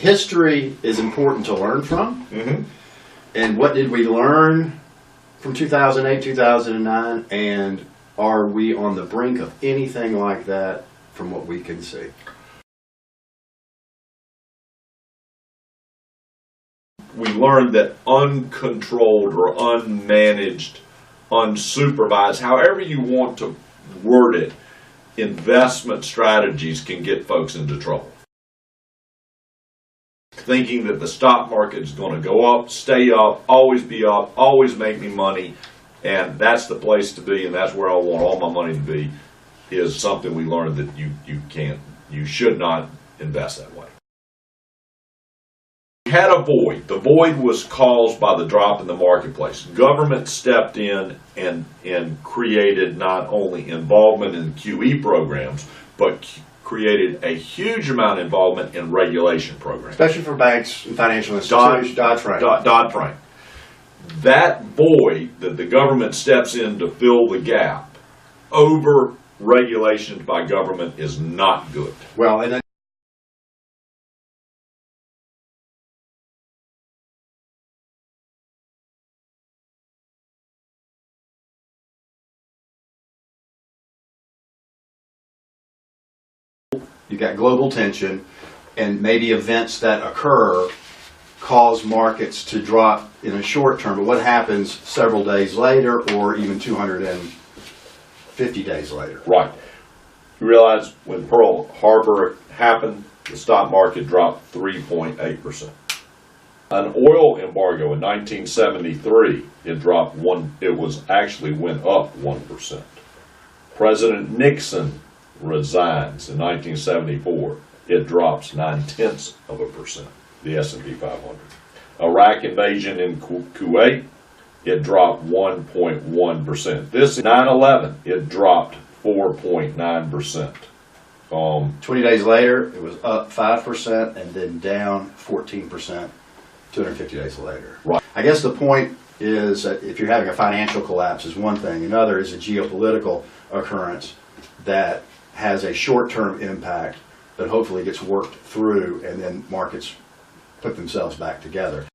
history is important to learn from. Mm-hmm. And what did we learn from 2008, 2009? And are we on the brink of anything like that from what we can see? We learned that uncontrolled or unmanaged, unsupervised, however you want to word it, investment strategies can get folks into trouble. Thinking that the stock market is going to go up, stay up, always be up, always make me money, and that's the place to be, and that's where I want all my money to be, is something we learned that you should not invest that way. We had a void. The void was caused by the drop in the marketplace. Government stepped in and created not only involvement in QE programs, but created a huge amount of involvement in regulation programs. Especially for banks and financial institutions. Dodd-Frank. That void that the government steps in to fill the gap, over regulation by government, is not good. Well, and then you got global tension, and maybe events that occur cause markets to drop in a short term. But what happens several days later, or even 250 days later? Right. You realize when Pearl Harbor happened, the stock market dropped 3.8%. An oil embargo in 1973, it actually went up 1%. President Nixon resigns in 1974, it drops 0.9%, the S&P 500. Iraq invasion in Kuwait, it dropped 1.1%. This 9/11, it dropped 4.9%. 20 days later, it was up 5% and then down 14% 250 days later. Right. I guess the point is that if you're having a financial collapse is one thing. Another is a geopolitical occurrence that has a short-term impact that hopefully gets worked through, and then markets put themselves back together.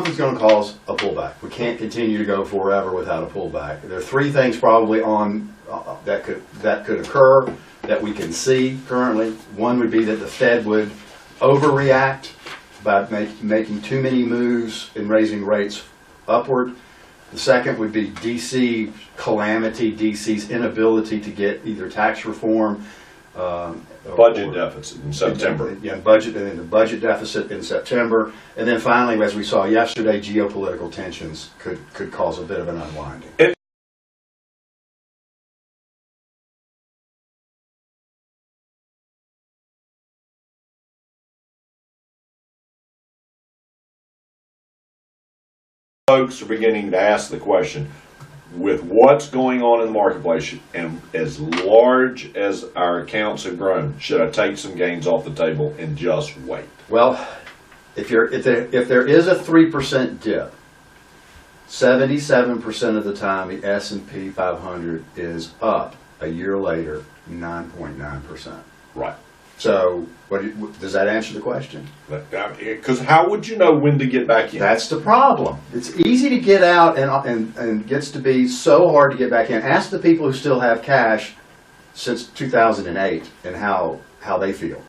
It's going to cause a pullback. We can't continue to go forever without a pullback. There are three things probably on that could occur that we can see currently. One would be that the Fed would overreact by making too many moves in raising rates upward. The second would be DC calamity, DC's inability to get either tax reform, budget deficit in September. Yeah, the budget deficit in September, and then finally, as we saw yesterday, geopolitical tensions could cause a bit of an unwinding. Folks are beginning to ask the question, with what's going on in the marketplace and as large as our accounts have grown, should I take some gains off the table and just wait? Well, if there is a 3% dip, 77% of the time the S&P 500 is up a year later 9.9%. Right. So, does that answer the question? Because how would you know when to get back in? That's the problem. It's easy to get out and gets to be so hard to get back in. Ask the people who still have cash since 2008 and how they feel.